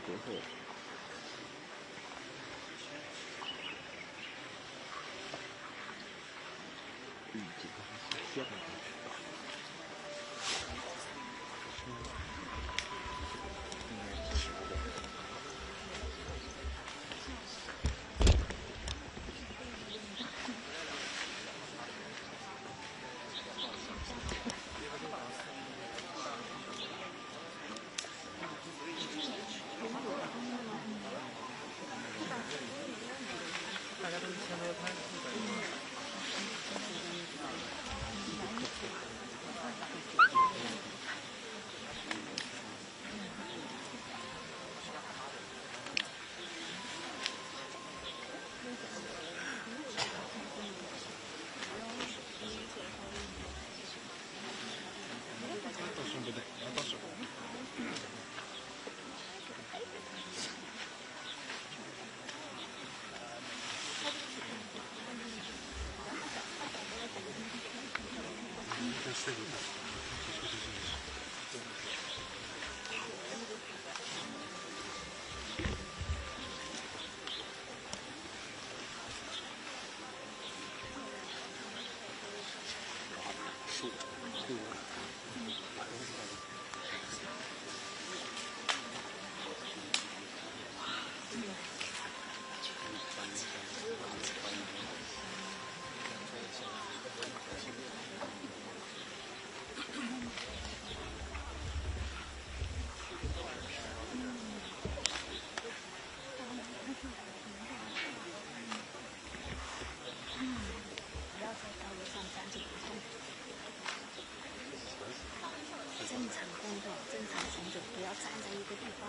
隔阂。这个还是这样的。大家都是前头拍。到时候不对，到时候。在睡里头，树。正常工作，正常行走，不要站在一个地方。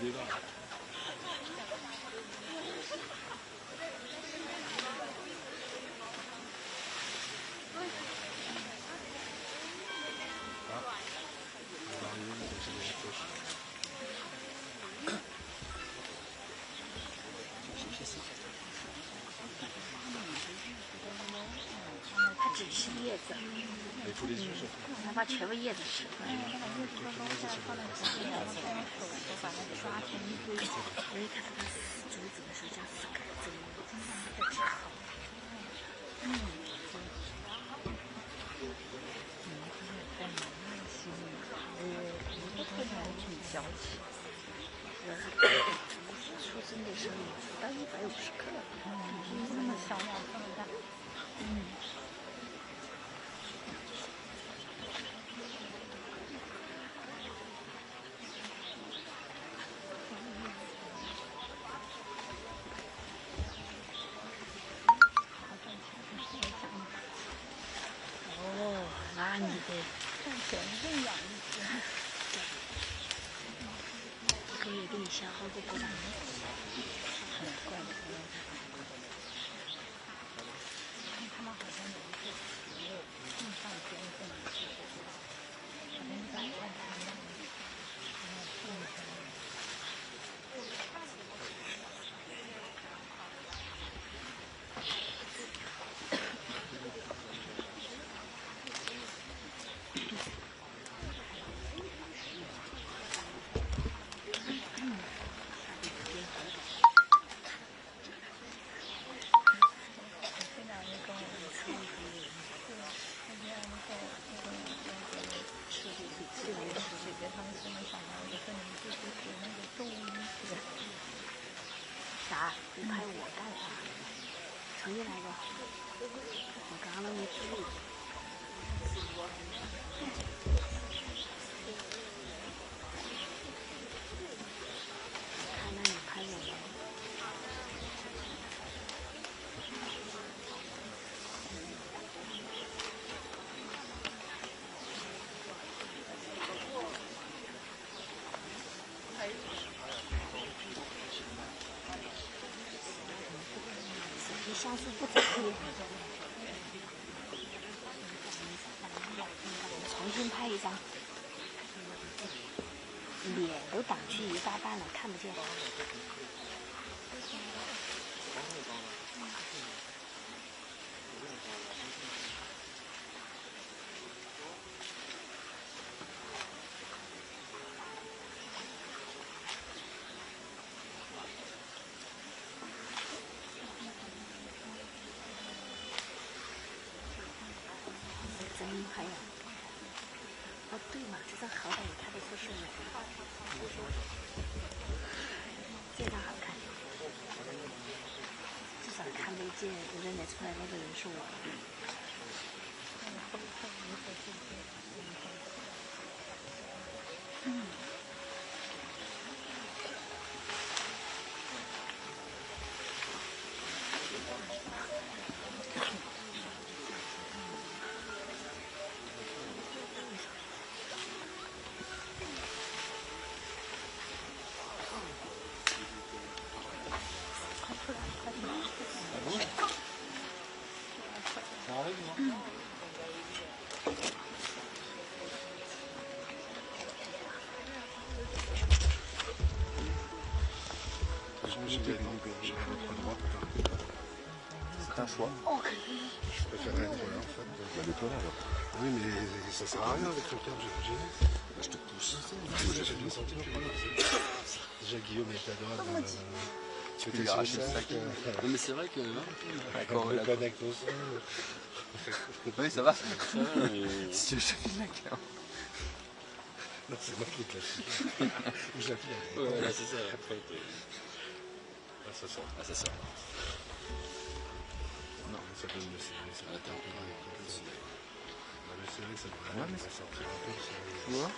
知道。它只吃叶子，它把全部叶子吃了。把它抓成一堆，我一看它死竹子的时候，这样撕开，这里撕的之好。挺小气。出生的时候不到150克，那么小鸟这么大。哦，那你得赚钱认养一只。可以给你消耗个不大。很怪的。他们好像有一个没有更上天分的，好像100万3万，啥？你拍我干啥？重新来过。我刚刚都没注意。看那你拍我了。你像素不咋地。重新拍一张。脸都挡去一大半了，看不见。对嘛，这好歹有他的姿势呢，这样好看。至少看得见，认得出来那个人是我。C'est un choix. Je préférerais être là en fait. Mets-toi là alors. Oui mais ça sert à rien avec le câble, j'ai gêné. Je te pousse. J'ai bien senti le problème. Déjà Guillaume est à droite. Tu peux lui arracher le sac. Non mais c'est vrai que... Quand on le connecte au sol. Oui ça va. Si tu veux je te file la carte. Non c'est moi qui te la file. Ou je la file. Ouais là c'est ça. Ah ça sort. Ah ça sort. Non ça donne le CV. Ça va être un peu mais c'est vrai que ça devrait sortir un peu. Tu vois?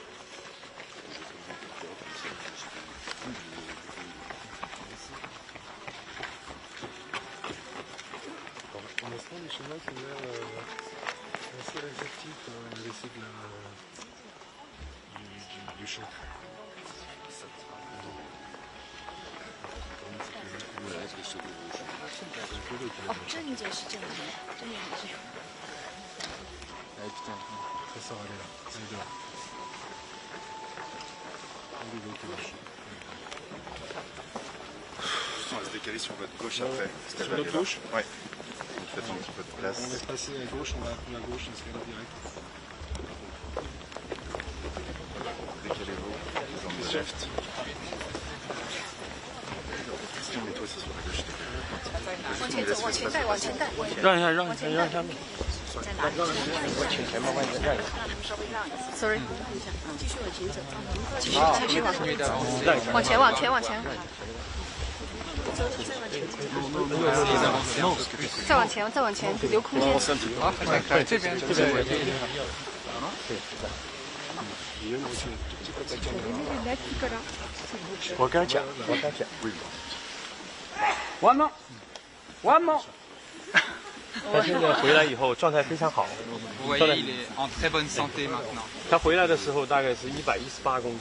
Pour l'instant, les Chinois qui ont l'air assez réceptifs à laisser du champ.哦，正着是正的，正面还是？ Ah putain. Ça sort, elle est là. Elle est là. Elle est là. On va se décaler sur votre gauche après. Sur notre gauche? Ouais. Faites un petit peu de place. On laisse passer à gauche, on va prendre à gauche, on se calme direct. Décalez-vous. Vous en mettez left. Christian, mais toi c'est sur la gauche. 往前走，往前带，往前带。让一下，让一下，让一下。 在哪里？我请前面让一下。稍微让一下。Sorry。继续往前走，继续往前。往前，往前，往前。再往前，再往前，留空间。这边，这边。我刚讲，我刚讲。完了，完了。他现在回来以后状态非常好。Vous voyez, il est en très bonne santé maintenant. 他回来的时候大概是118公斤，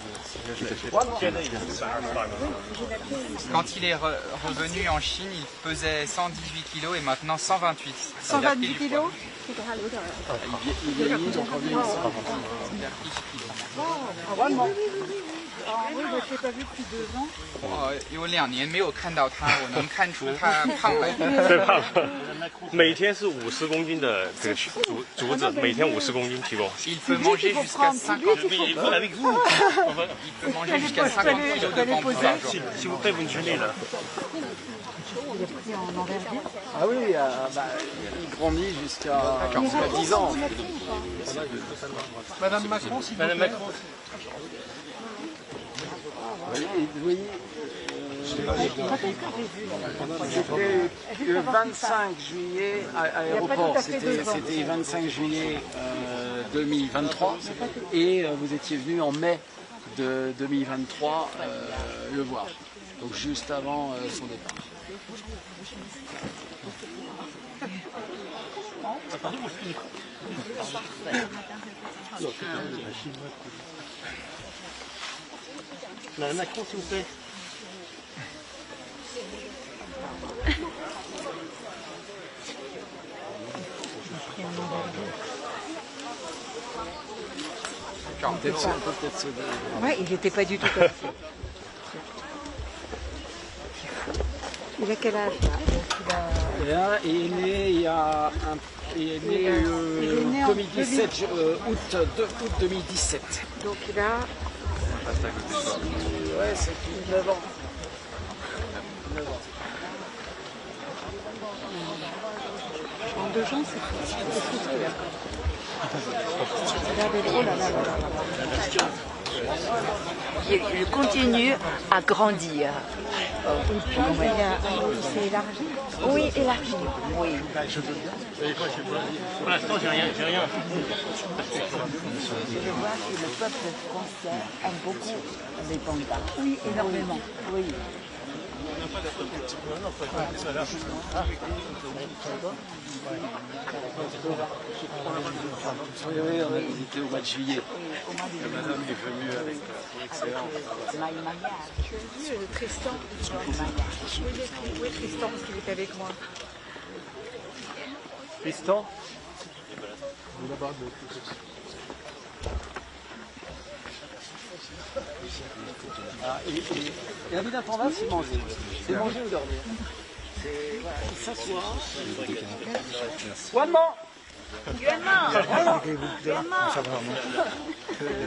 现在已经是128公斤。 Quand il est revenu en Chine, il pesait 118 kg et maintenant 128. 128 kg 这给他留点儿。我pas vu depuis 2 ans。有2年没有看到他，我能看出他胖了。对胖了，每天是50公斤的这个竹子，每天50公斤提供。Il peut manger jusqu'à 50 kg. Il peut manger jusqu'à 50 kg de bambou par jour. Si vous faites, vous ne gênez là. Ah oui, il grandit jusqu'à 10 ans. Madame Macron, si Madame Macron. Vous voyez, c'était le 25 juillet à l'aéroport, c'était 25 juillet 2023 et vous étiez venu en mai de 2023 le voir, donc juste avant son départ. Madame Macron, s'il vous plaît. Ouais, il n'était pas du tout comme ça. Il a quel âge là? Il est né il y a il est né le 2017, août 2017. Donc il a... Ouais, c'est 9 ans. 9 ans. de gens, c'est foutu, là. Regardez, oh là là là là là. Il continue à grandir. Et puis, il s'est élargi. Oui, élargi. Oui. Pour l'instant, j'ai rien. Je vois que le peuple français aime beaucoup les pandas. Oui, énormément. Oui. Oui, on était au mois de juillet. Madame est venue avec excellence. Tu as vu Tristan? Oui, Tristan, parce qu'il est avec moi. Tristan? Et Amina Tanda, c'est manger. C'est manger ou dormir. Voilà, il s'assoit. One more. Yuan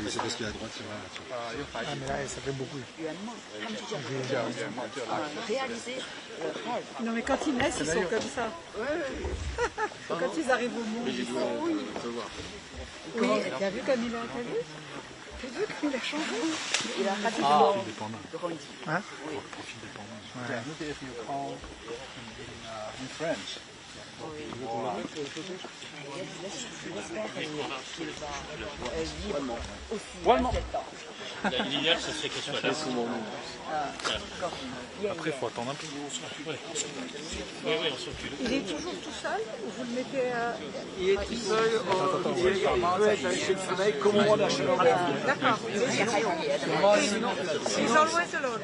C'est parce qu'il y a à droite, c'est vrai. Ah, mais là, ça fait beaucoup. réaliser le rêve. Non, mais quand ils naissent, ils sont comme ça. Quand ils arrivent au monde, ils sont... Oui, t'as vu comme il a... T'as vu qu'il a changé? Il a rapidement grandi. Hein? Pour le profil dépendant. In French. J'espère qu'il va vivre aussi à 7 ans. L'idéal, ce serait qu'elle soit là. Après, il faut attendre un peu. Oui, on s'occupe. Il est toujours tout seul ou vous le mettez à... Il est tout seul, il peut être chez le soleil comme au moment de la chaleur. D'accord. He's always alone.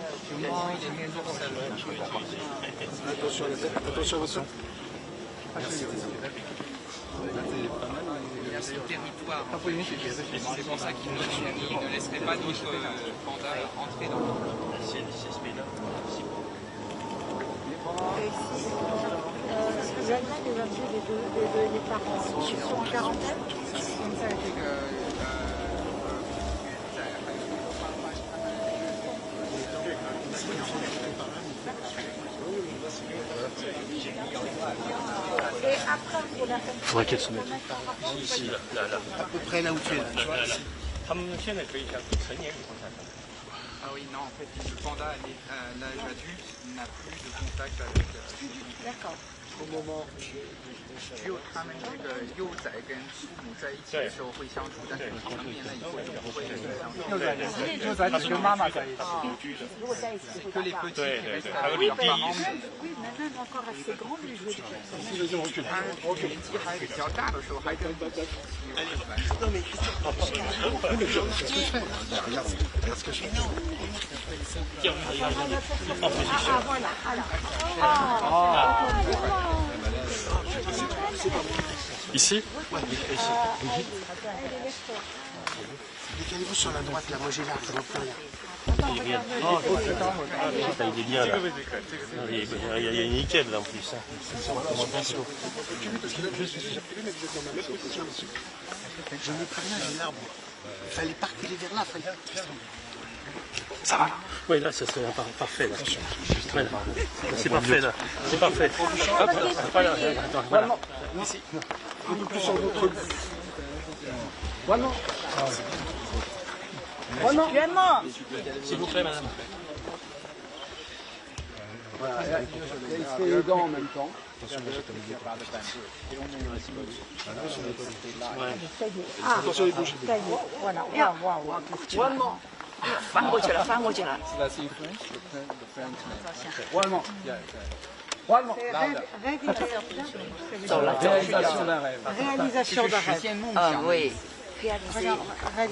Attention à votre Il y a ce territoire, c'est pour ça qu'il ne laisserait pas d'autres pandas rentrer dans le L'Allemagne est vendu les parents. Ils sont en quarantaine. Et après, pour la fin, Il faudrait qu'elle se mette. Ici, là. à peu près là où tu es. Là. Ah oui, non, en fait, le panda à l'âge adulte n'a plus de contact avec... d'accord. 只有他们这个幼崽跟父母在一起的时候会相处，但是成年了以后就不会相处。幼崽只跟妈妈在一起。que les petits qui restent Avec avec les leurs parents。 Oui, mais même encore assez grand, lui, je veux dire. 年纪还比较大的时候还跟父母一起玩。 Regarde ce que je fais. Ah, voilà. Ici? Décalez-vous sur la droite, là. Moi, j'ai l'air, je vois plus rien. Il est bien là. Il y a nickel là en plus. Je ne veux plus rien, j'ai l'arbre. Il fallait pas reculer vers là, fallait... Ça va là? Oui, là, ça serait parfait. Là. Ouais, là. C'est parfait là. C'est parfait. Hop, voilà. Attends, voilà. Ici. Un peu plus sur votre... Vraiment. S'il vous plaît, madame. Voilà, là, il se fait les dents en même temps. Attention les bouches. Voilà. Waouh. 翻过去了，翻过去了。 Vraiment. Vraiment. Réalisation d'un rêve. Réalisation d'un rêve. oui. Réaliser un rêve.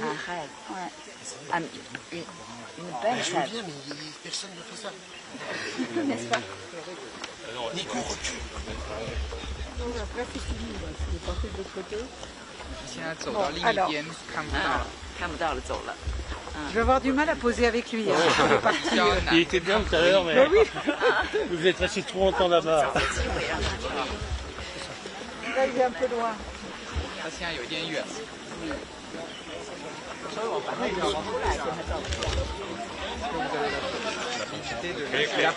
Une belle rêve. Bien, mais personne ne fait ça. N'est-ce pas? Nico, recule. Après, c'est fini. Il est parti de l'autre côté. 现在走到另一边看不到了，看不到了，走了。 Je vais avoir du mal à poser avec lui. Hein. 比较难 Il。était bien tout à l'heure, mais vous êtes resté trop longtemps là-bas. Là, il est un peu loin. 他现在有点远。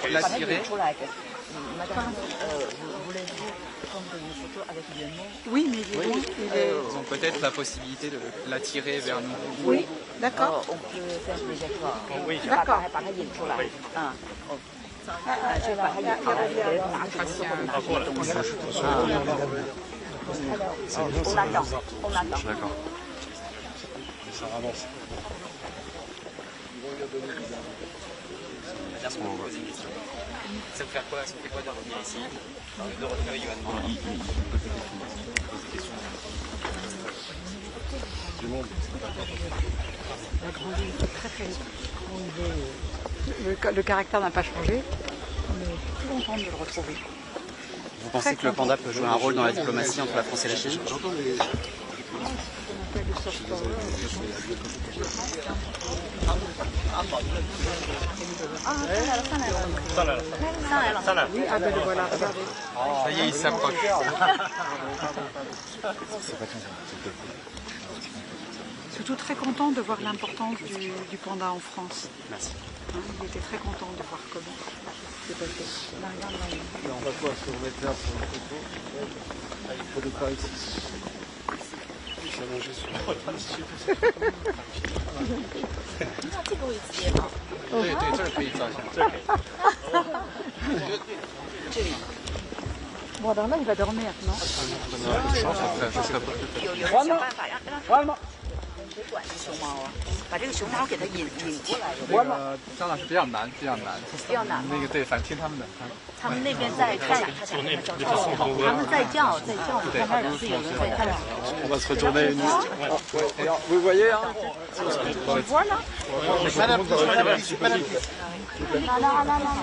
l'attirer. Madame, voulez-vous prendre une photo avec Oui, mais il est loin. Ils ont peut-être la possibilité de l'attirer vers nous. Oui, d'accord. On peut faire des efforts. Oui, D'accord. Par exemple, il faut là. On attend. On attend. D'accord. Ça avance. Ça vous fait quoi de revenir ici, de refaire Yuan? La grandi très très vite. Le caractère n'a pas changé. On est tout content de le retrouver. Vous pensez que le panda peut jouer un rôle dans la diplomatie entre la France et la Chine? J'entends les... Oui, ah ben le voilà, regardez. Ça y est, il s'approche. Surtout très content de voir l'importance du panda en France. Merci. Hein, il était très content de voir comment c'est passé. Là, regarde, là, On va quoi se remettre là pour une photo? Il faut de pas ici. Ça mangeait sur... Bon, alors là, il va dormir, non? 熊猫啊，把这个熊猫给它引过来。当然是比较难，比较难。比较难。那个对，反正听他们的。他们那边在看，他们在叫，在叫，看那儿是有人在看。On va se retourner. Vous voyez, hein? Voilà.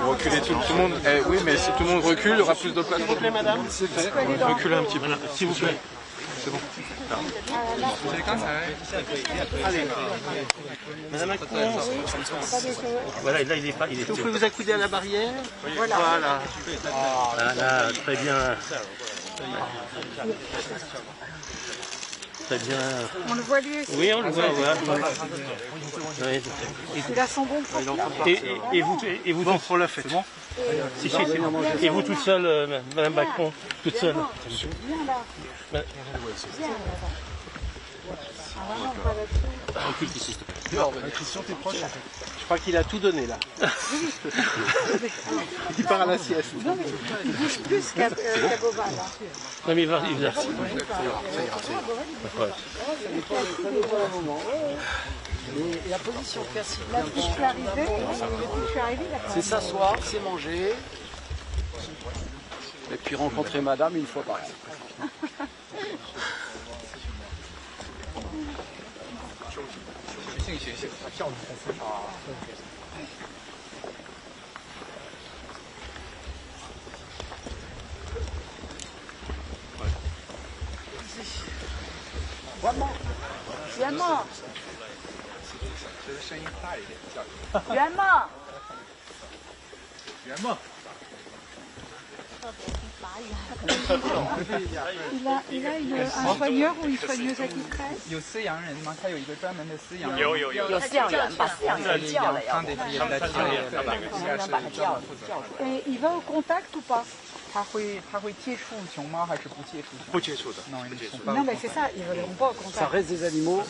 Reculer tout le monde. Oui, mais si tout le monde recule, il y aura plus de place. S'il vous plaît, madame. C'est fait. Reculez un petit peu. S'il vous plaît. C'est bon. Madame Macron. Voilà, là il est pas. Vous pouvez vous accouder à la barrière. Voilà. Voilà, très bien. Très bien. On le voit lui aussi. Oui, on le voit, voilà. Oui. Il a son bon profil. Et vous bon, on l'a fait. C'est bon. Si, si, c'est bon. Et vous toute seule, Madame Macron, toute seule. Viens là. Viens là. Christian, t'es proche en fait. Je crois qu'il a tout donné là. Il part à la sieste. Non, mais il bouge plus qu'à Boba là. Non, mais il va. Et la position classique, Là, depuis que je suis arrivée, c'est s'asseoir, c'est manger, et puis rencontrer madame une fois par an. Il a un soigneur ou une soigneuse à qui prête. 有饲养人吗？他有一个专门的饲养人。有饲养员，把饲养员叫了要。Et il va au contact ou pas? 他会接触熊猫还是不接触？不接触的。 Non, mais c'est ça, ils ne vont pas au contact. Ça reste des animaux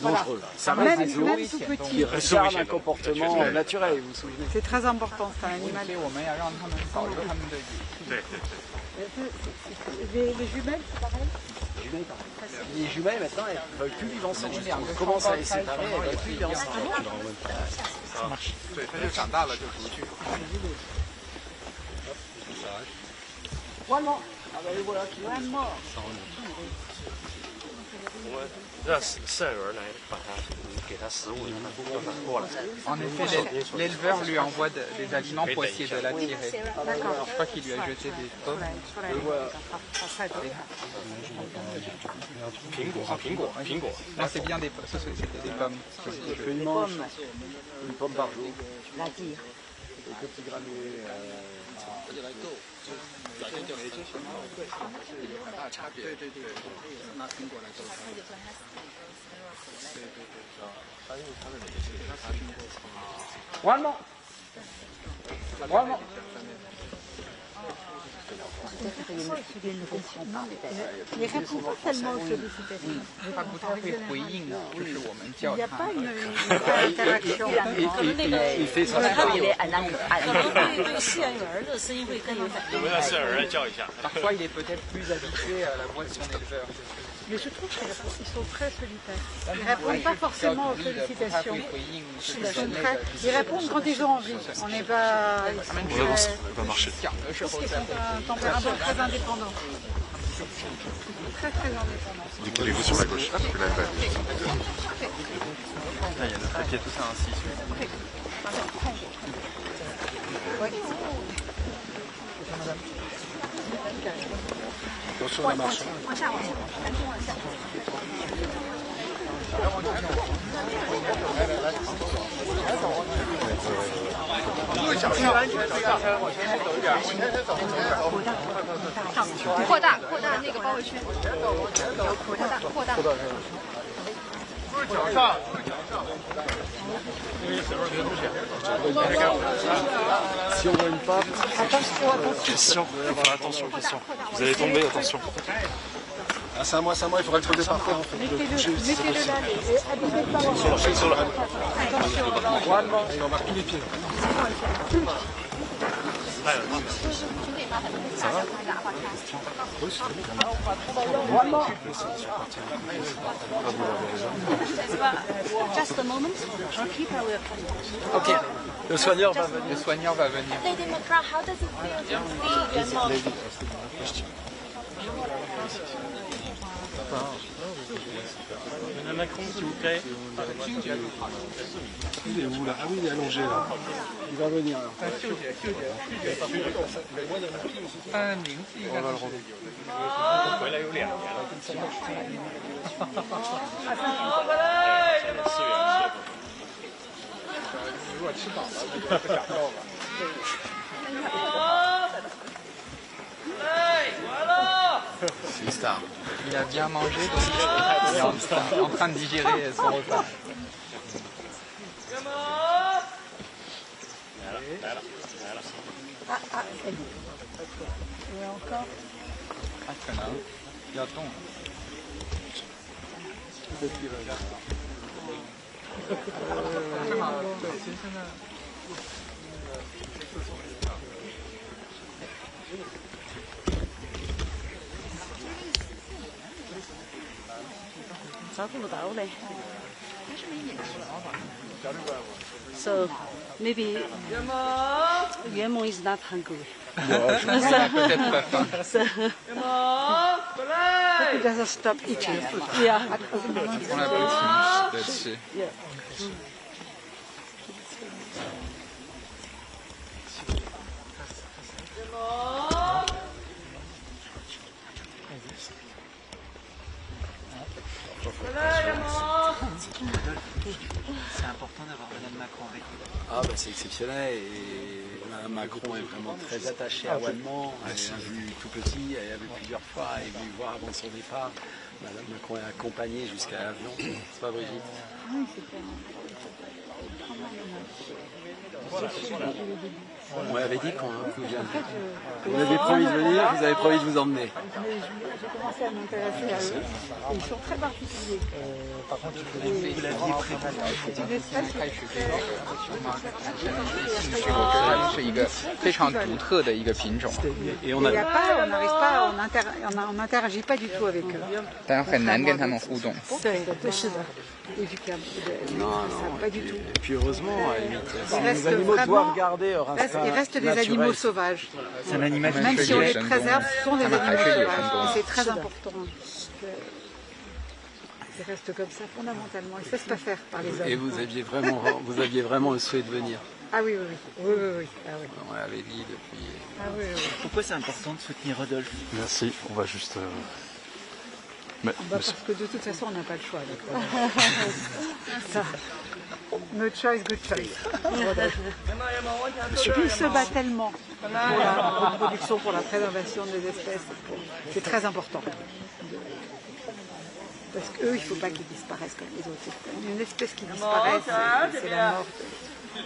dangereux. Ça reste Même, des zoos même tout petit. qui réservent un comportement naturel, vous vous souvenez. C'est très important, c'est un animal. 所以我们要让他们保留他们的。Les jumelles, c'est pareil? Les jumelles, maintenant, elles ne veulent plus vivre ensemble. On commence à les séparer, elles ne veulent plus vivre ensemble. 对，它就长大了就出去。 让饲养员来把它给它食物，让它过来。 En effet, l'éleveur lui envoie des aliments pour essayer de l'attirer. D'accord. Je crois qu'il lui a jeté des pommes. 苹果。 Non, c'est bien des pommes. C'était des pommes. Une manche, une pomme par jour. La tire. Des petits granulés. One more. Il ne répond pas tellement aux sollicitations. Il n'y a pas une interaction. Il fait ça. Parfois, il est peut-être plus habitué à la voix de son éleveur. Mais je trouve qu'ils sont très solitaires. Ils ne répondent pas forcément aux sollicitations. Ils répondent quand ils ont envie. On n'est pas... On avance, on va marcher. Je pense qu'ils sont un tempérament très indépendant. Très très indépendant. Décalez-vous sur la gauche, parce que là, elle va Il y a le papier, tout ça ainsi. attention à la marche. Si on voit une patte, Question, attention. Vous allez tomber, attention. Ah, c'est à moi, il faudrait le départ. Mettez-le là, habillez pas. Sur le il embarque tous les pieds. Ça va? Oui, c'est très bien. ok. Le soigneur va venir. Le soigneur va venir. Madame Macron, s'il vous plaît. Il est où là? Ah oui, il est allongé là. Il va venir là. C'est une star. Il a bien mangé, donc il est en train de digérer son repas. Elle est. Et encore. Ah, très bien. Bientôt. So maybe Yuanmeng is not hungry. Peut-être pas faim. He doesn't stop eating. Yeah. On l'apprécie là-dessus. C'est important d'avoir Madame Macron avec vous. Ah bah c'est exceptionnel et Madame Macron est vraiment très attachée à Wanman. Elle l'a vu tout petit, elle l'a vu plusieurs fois, elle est venue voir avant son départ. Madame Macron est accompagnée jusqu'à l'avion. C'est pas Brigitte? Oui, c'était On m'avait dit qu'on vous viendrait. Vous avez promis de venir, vous avez promis de vous emmener. J'ai commencé à m'intéresser à eux. Et ils sont très particuliers. Par contre, vous l'aviez préparé. C'est une espèce qui est très... 它是一个非常独特的一个品种， Et on Il a n'y a pas, on n'arrive pas, on n'interagit pas du tout avec eux. 但很难跟他们互动。 C'est ça. Et du câble. non, Pas du tout. Et puis heureusement, à la limite, Il reste les animaux vraiment- doivent garder leur instinct Il reste des naturel. animaux sauvages. C'est un animal Même si on les préserve, ce sont des animaux Accueillir, sauvages. j'aime Et c'est très important. Ils restent comme ça fondamentalement. Ils ne savent pas faire par les hommes. Et vous aviez vraiment le souhait de venir. Ah oui, oui, oui. Oui. Ah oui. On l'avait dit depuis. Ah oui, oui. Pourquoi c'est important de soutenir Rodolphe? Merci, on va juste... Bah, parce que de toute façon, on n'a pas le choix. Ça. No choice, good choice. Et puis il se bat tellement pour la reproduction, pour la préservation des espèces. C'est très important. Parce qu'eux, il ne faut pas qu'ils disparaissent comme les autres. Une espèce qui disparaît, c'est la mort.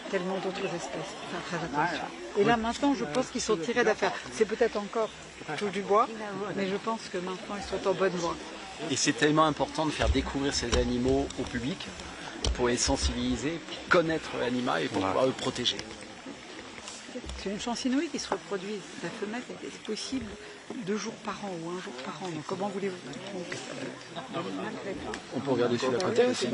tellement d'autres espèces. Faut faire très attention. Et là, maintenant, je pense qu'ils sont tirés d'affaire. C'est peut-être encore tout du bois, mais je pense que maintenant, ils sont en bonne voie. Et c'est tellement important de faire découvrir ces animaux au public pour les sensibiliser, connaître l'animal et pour pouvoir le protéger. C'est une champignonie qui se reproduit. La femelle est possible 2 jours par an ou 1 jour par an. Donc comment voulez-vous? On peut regarder sur la côté aussi.